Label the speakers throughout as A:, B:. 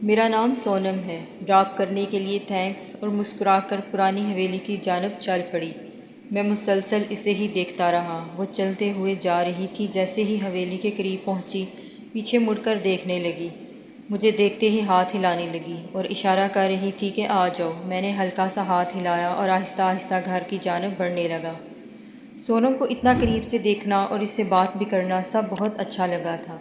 A: میرا نام سونم ہے۔ ڈراپ کرنے کے لیے تھینکس، اور مسکرا کر پرانی حویلی کی جانب چل پڑی۔ میں مسلسل اسے ہی دیکھتا رہا۔ وہ چلتے ہوئے جا رہی تھی، جیسے ہی حویلی کے قریب پہنچی پیچھے مڑ کر دیکھنے لگی۔ مجھے دیکھتے ہی ہاتھ ہلانے لگی اور اشارہ کر رہی تھی کہ آ جاؤ۔ میں نے ہلکا سا ہاتھ ہلایا اور آہستہ آہستہ گھر کی جانب بڑھنے لگا۔ سونم کو اتنا قریب سے دیکھنا اور اس سے بات بھی کرنا سب بہت اچھا لگا تھا،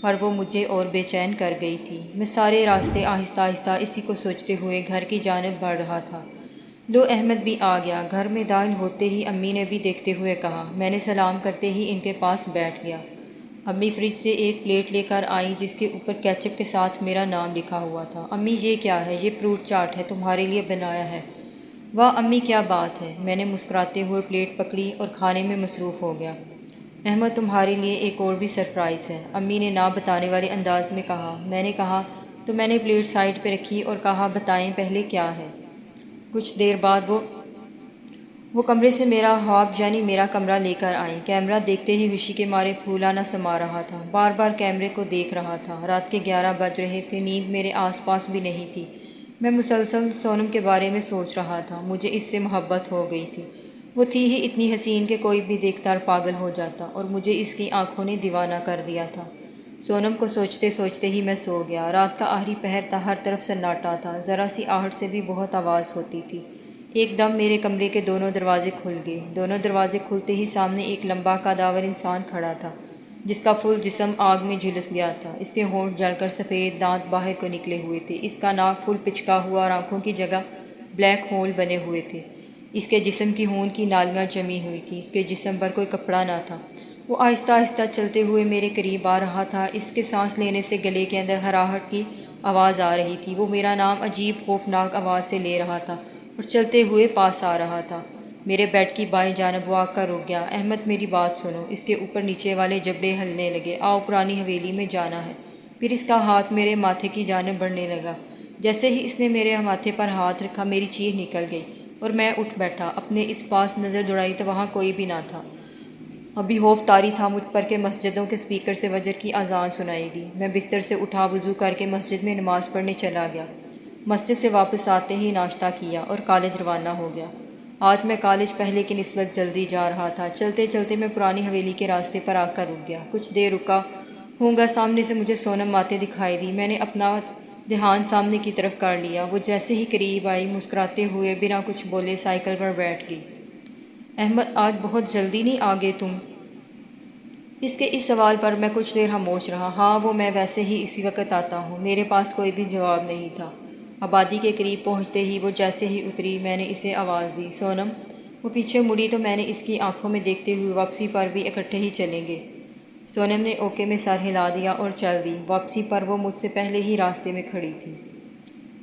A: پر وہ مجھے اور بے چین کر گئی تھی۔ میں سارے راستے آہستہ آہستہ اسی کو سوچتے ہوئے گھر کی جانب بڑھ رہا تھا۔ لو، احمد بھی آ گیا۔ گھر میں داخل ہوتے ہی امی نے بھی دیکھتے ہوئے کہا۔ میں نے سلام کرتے ہی ان کے پاس بیٹھ گیا۔ امی فریج سے ایک پلیٹ لے کر آئیں جس کے اوپر کیچپ کے ساتھ میرا نام لکھا ہوا تھا۔ امی، یہ کیا ہے؟ یہ فروٹ چاٹ ہے، تمہارے لیے بنایا ہے۔ واہ امی، کیا بات ہے! میں نے مسکراتے ہوئے پلیٹ پکڑی اور کھانے میں مصروف ہو گیا۔ احمد، تمہارے لیے ایک اور بھی سرپرائز ہے، امی نے نہ بتانے والے انداز میں کہا۔ میں نے کہا تو میں نے پلیٹ سائڈ پہ رکھی اور کہا بتائیں پہلے کیا ہے۔ کچھ دیر بعد وہ کمرے سے میرا خواب یعنی میرا کمرہ لے کر آئیں۔ کیمرہ دیکھتے ہی خوشی کے مارے پھولا نہ سما رہا تھا۔ بار بار کیمرے کو دیکھ رہا تھا۔ رات کے 11 بج رہے تھے، نیند میرے آس پاس بھی نہیں تھی۔ میں مسلسل سونم کے بارے میں سوچ رہا تھا۔ مجھے اس سے محبت ہو گئی تھی۔ وہ تھی ہی اتنی حسین کہ کوئی بھی دیکھ کر پاگل ہو جاتا، اور مجھے اس کی آنکھوں نے دیوانہ کر دیا تھا۔ سونم کو سوچتے سوچتے ہی میں سو گیا۔ رات کا آخری پہر تھا، ہر طرف سناٹا تھا، ذرا سی آہٹ سے بھی بہت آواز ہوتی تھی۔ ایک دم میرے کمرے کے دونوں دروازے کھل گئے۔ دونوں دروازے کھلتے ہی سامنے ایک لمبا قداور انسان کھڑا تھا، جس کا فل جسم آگ میں جھلس گیا تھا۔ اس کے ہونٹ جل کر سفید، دانت باہر کو نکلے ہوئے تھے، اس کا ناک فل پچکا ہوا اور آنکھوں کی جگہ بلیک ہول بنے ہوئے تھے۔ اس کے جسم کی خون کی نالیاں جمی ہوئی تھیں، اس کے جسم پر کوئی کپڑا نہ تھا۔ وہ آہستہ آہستہ چلتے ہوئے میرے قریب آ رہا تھا۔ اس کے سانس لینے سے گلے کے اندر ہراہٹ کی آواز آ رہی تھی۔ وہ میرا نام عجیب خوفناک آواز سے لے رہا تھا اور چلتے ہوئے پاس آ رہا تھا۔ میرے بیڈ کی بائیں جانب وہ آ کر رک گیا۔ احمد، میری بات سنو۔ اس کے اوپر نیچے والے جبڑے ہلنے لگے۔ آؤ، پرانی حویلی میں جانا ہے۔ پھر اس کا ہاتھ میرے ماتھے کی جانب بڑھنے لگا۔ جیسے ہی اس نے میرے ماتھے پر ہاتھ رکھا، میری چیخ نکل گئی اور میں اٹھ بیٹھا۔ اپنے اس پاس نظر دوڑائی تو وہاں کوئی بھی نہ تھا۔ ابھی خوف طاری تھا مجھ پر کہ مسجدوں کے اسپیکر سے فجر کی اذان سنائی دی۔ میں بستر سے اٹھا، وضو کر کے مسجد میں نماز پڑھنے چلا گیا۔ مسجد سے واپس آتے ہی ناشتہ کیا اور کالج روانہ ہو گیا۔ آج میں کالج پہلے کی نسبت جلدی جا رہا تھا۔ چلتے چلتے میں پرانی حویلی کے راستے پر آ کر رک گیا۔ کچھ دیر رکا ہوں گا، سامنے سے مجھے سونم آتے دکھائی دی۔ میں نے اپنا دھیان سامنے کی طرف کر لیا۔ وہ جیسے ہی قریب آئی، مسکراتے ہوئے بنا کچھ بولے سائیکل پر بیٹھ گئی۔ احمد، آج بہت جلدی نہیں آ گئے تم؟ اس کے اس سوال پر میں کچھ دیر خاموش رہا۔ ہاں، وہ میں ویسے ہی اسی وقت آتا ہوں۔ میرے پاس کوئی بھی جواب نہیں تھا۔ آبادی کے قریب پہنچتے ہی وہ جیسے ہی اتری، میں نے اسے آواز دی، سونم۔ وہ پیچھے مڑی تو میں نے اس کی آنکھوں میں دیکھتے ہوئے واپسی پر بھی اکٹھے ہی چلیں گے۔ سونم نے اوکے میں سر ہلا دیا اور چل دی۔ واپسی پر وہ مجھ سے پہلے ہی راستے میں کھڑی تھی۔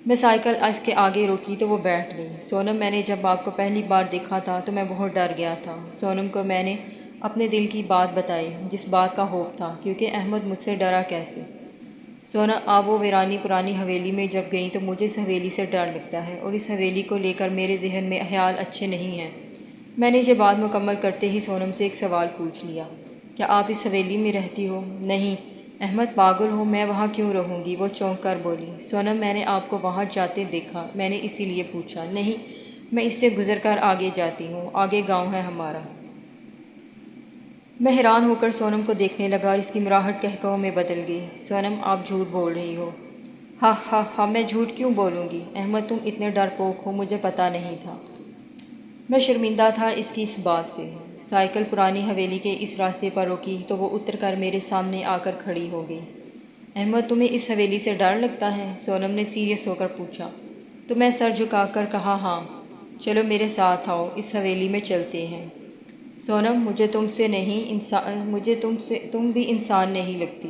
A: میں سائیکل اس کے آگے روکی تو وہ بیٹھ گئی۔ سونم، میں نے جب آپ کو پہلی بار دیکھا تھا تو میں بہت ڈر گیا تھا۔ سونم کو میں نے اپنے دل کی بات بتائی، جس بات کا خوف تھا، کیونکہ احمد مجھ سے ڈرا کیسے؟ سونم، آپ وہ ویرانی پرانی حویلی میں جب گئیں تو مجھے اس حویلی سے ڈر لگتا ہے، اور اس حویلی کو لے کر میرے ذہن میں خیال اچھے نہیں ہیں۔ میں نے یہ بات مکمل کرتے ہی سونم سے ایک سوال پوچھ لیا، کیا آپ اس حویلی میں رہتی ہو؟ نہیں۔ احمد، پاگل ہو، میں وہاں کیوں رہوں گی؟ وہ چونک کر بولی۔ سونم، میں نے آپ کو وہاں جاتے دیکھا، میں نے اسی لیے پوچھا۔ نہیں، میں اس سے گزر کر آگے جاتی ہوں، آگے گاؤں ہے ہمارا۔ میں حیران ہو کر سونم کو دیکھنے لگا اور اس کی مراہٹ قہقہوں میں بدل گئی۔ سونم، آپ جھوٹ بول رہی ہو۔ ہا ہا ہا، میں جھوٹ کیوں بولوں گی؟ احمد، تم اتنے ڈرپوک ہو، مجھے پتہ نہیں تھا۔ میں شرمندہ تھا اس کی اس بات سے۔ سائیکل پرانی حویلی کے اس راستے پر روکی تو وہ اتر کر میرے سامنے آ کر کھڑی ہو گئی۔ احمد، تمہیں اس حویلی سے ڈر لگتا ہے؟ سونم نے سیریس ہو کر پوچھا۔ تو میں سر جھکا کر کہا، ہاں۔ چلو میرے ساتھ آؤ، اس حویلی میں چلتے ہیں۔ سونم، مجھے تم بھی انسان نہیں لگتی۔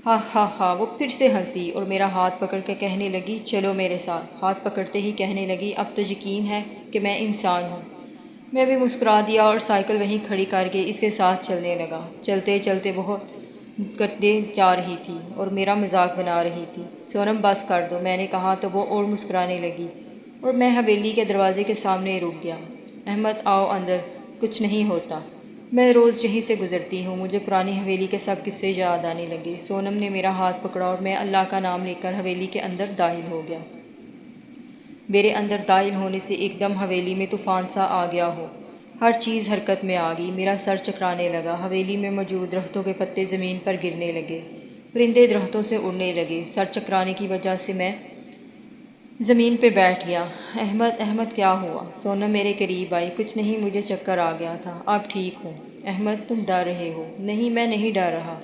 A: ہا ہا ہا، وہ پھر سے ہنسی اور میرا ہاتھ پکڑ کے کہنے لگی، چلو میرے ساتھ۔ ہاتھ پکڑتے ہی کہنے لگی، اب تو یقین ہے کہ میں انسان ہوں۔ میں بھی مسکرا دیا اور سائیکل وہیں کھڑی کر کے اس کے ساتھ چلنے لگا۔ چلتے چلتے بہت کرتے جا رہی تھی اور میرا مذاق بنا رہی تھی۔ سونم، بس کر دو، میں نے کہا تو وہ اور مسکرانے لگی اور میں حویلی کے دروازے کے سامنے رک گیا۔ احمد، آؤ اندر، کچھ نہیں ہوتا۔ میں روز یہیں سے گزرتی ہوں، مجھے پرانی حویلی کے سب قصے یاد آنے لگے۔ سونم نے میرا ہاتھ پکڑا اور میں اللہ کا نام لے کر حویلی کے اندر داخل ہو گیا۔ میرے اندر داخل ہونے سے ایک دم حویلی میں طوفان سا آ گیا ہو، ہر چیز حرکت میں آ گئی، میرا سر چکرانے لگا، حویلی میں موجود درختوں کے پتے زمین پر گرنے لگے، پرندے درختوں سے اڑنے لگے، سر چکرانے کی وجہ سے میں زمین پہ بیٹھ گیا۔ احمد احمد کیا ہوا؟ سونم میرے قریب آئی۔ کچھ نہیں، مجھے چکر آ گیا تھا، اب ٹھیک ہوں۔ احمد تم ڈر رہے ہو؟ نہیں میں نہیں ڈر رہا۔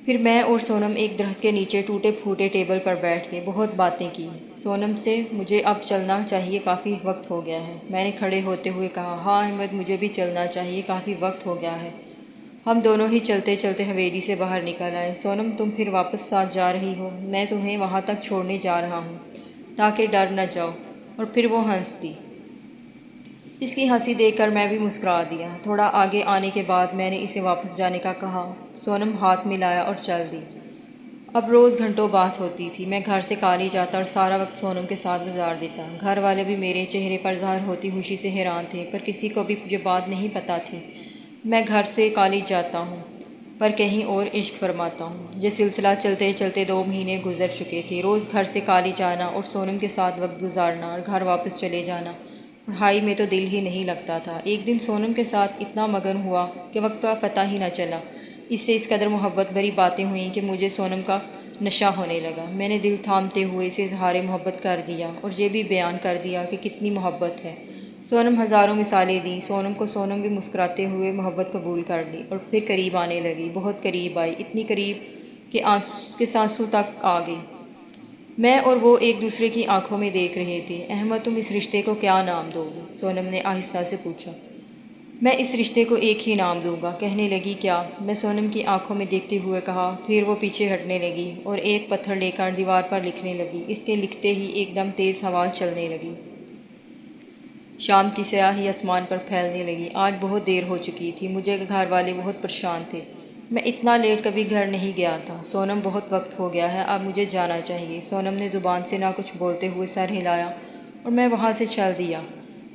A: پھر میں اور سونم ایک درخت کے نیچے ٹوٹے پھوٹے ٹیبل پر بیٹھ گئے، بہت باتیں کی۔ سونم سے مجھے اب چلنا چاہیے، کافی وقت ہو گیا ہے، میں نے کھڑے ہوتے ہوئے کہا۔ ہاں احمد مجھے بھی چلنا چاہیے، کافی وقت ہو گیا ہے۔ ہم دونوں ہی چلتے چلتے حویلی سے باہر نکل آئے۔ سونم تم پھر واپس ساتھ جا رہی ہو؟ میں تمہیں وہاں تک چھوڑنے جا رہا ہوں تاکہ ڈر نہ جاؤ۔ اور پھر وہ ہنس دی۔ اس کی ہنسی دیکھ کر میں بھی مسکرا دیا۔ تھوڑا آگے آنے کے بعد میں نے اسے واپس جانے کا کہا۔ سونم ہاتھ ملایا اور چل دی۔ اب روز گھنٹوں بات ہوتی تھی، میں گھر سے کالج جاتا اور سارا وقت سونم کے ساتھ گزار دیتا۔ گھر والے بھی میرے چہرے پر ظاہر ہوتی خوشی سے حیران تھے، پر کسی کو بھی یہ بات نہیں پتہ تھی میں گھر سے کالج جاتا ہوں پر کہیں اور عشق فرماتا ہوں۔ یہ سلسلہ چلتے چلتے 2 مہینے گزر چکے تھے۔ روز گھر سے کالج آنا اور سونم کے ساتھ وقت گزارنا اور گھر واپس چلے جانا، پڑھائی میں تو دل ہی نہیں لگتا تھا۔ ایک دن سونم کے ساتھ اتنا مگن ہوا کہ وقت کا پتہ ہی نہ چلا۔ اس سے اس قدر محبت بھری باتیں ہوئیں کہ مجھے سونم کا نشہ ہونے لگا۔ میں نے دل تھامتے ہوئے اسے اظہار محبت کر دیا اور یہ بھی بیان کر دیا کہ کتنی محبت ہے۔ سونم ہزاروں مثالیں دیں سونم کو، سونم بھی مسکراتے ہوئے محبت قبول کر لی اور پھر قریب آنے لگی، بہت قریب آئی، اتنی قریب کہ سانسوں تک آ گئی۔ میں اور وہ ایک دوسرے کی آنکھوں میں دیکھ رہے تھے۔ احمد تم اس رشتے کو کیا نام دو گے؟ سونم نے آہستہ سے پوچھا۔ میں اس رشتے کو ایک ہی نام دوں گا۔ کہنے لگی کیا؟ میں سونم کی آنکھوں میں دیکھتے ہوئے کہا۔ پھر وہ پیچھے ہٹنے لگی اور ایک پتھر لے کر دیوار پر لکھنے لگی۔ اس کے لکھتے ہی ایک دم تیز ہوا چلنے لگی، شام کی سیاہی آسمان پر پھیلنے لگی۔ آج بہت دیر ہو چکی تھی، مجھے گھر والے بہت پریشان تھے، میں اتنا لیٹ کبھی گھر نہیں گیا تھا۔ سونم بہت وقت ہو گیا ہے، اب مجھے جانا چاہیے۔ سونم نے زبان سے نہ کچھ بولتے ہوئے سر ہلایا اور میں وہاں سے چل دیا۔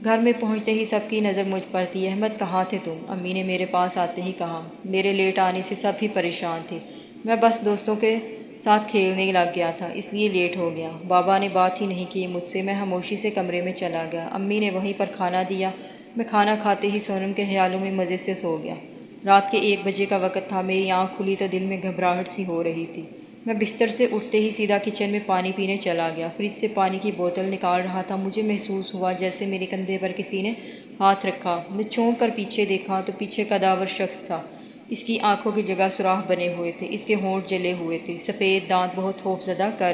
A: گھر میں پہنچتے ہی سب کی نظر مجھ پر تھی۔ احمد کہاں تھے تم؟ امی نے میرے پاس آتے ہی کہا۔ میرے لیٹ آنے سے سب ہی پریشان تھے، میں بس دوستوں کے ساتھ کھیلنے لگ گیا تھا، اس لیے لیٹ ہو گیا۔ بابا نے بات ہی نہیں کی مجھ سے، میں خاموشی سے کمرے میں چلا گیا۔ امی نے وہیں پر کھانا دیا، میں کھانا کھاتے ہی سونم کے خیالوں میں مزے سے سو گیا۔ رات کے 1 بجے کا وقت تھا، میری آنکھ کھلی تو دل میں گھبراہٹ سی ہو رہی تھی۔ میں بستر سے اٹھتے ہی سیدھا کچن میں پانی پینے چلا گیا، فریج سے پانی کی بوتل نکال رہا تھا، مجھے محسوس ہوا جیسے میرے کندھے پر کسی نے ہاتھ رکھا۔ میں چونک کر پیچھے دیکھا تو پیچھے کداور شخص تھا، اس کی آنکھوں کی جگہ سوراخ بنے ہوئے تھے، اس کے ہونٹ جلے ہوئے تھے، سفید دانت بہت خوفزدہ کر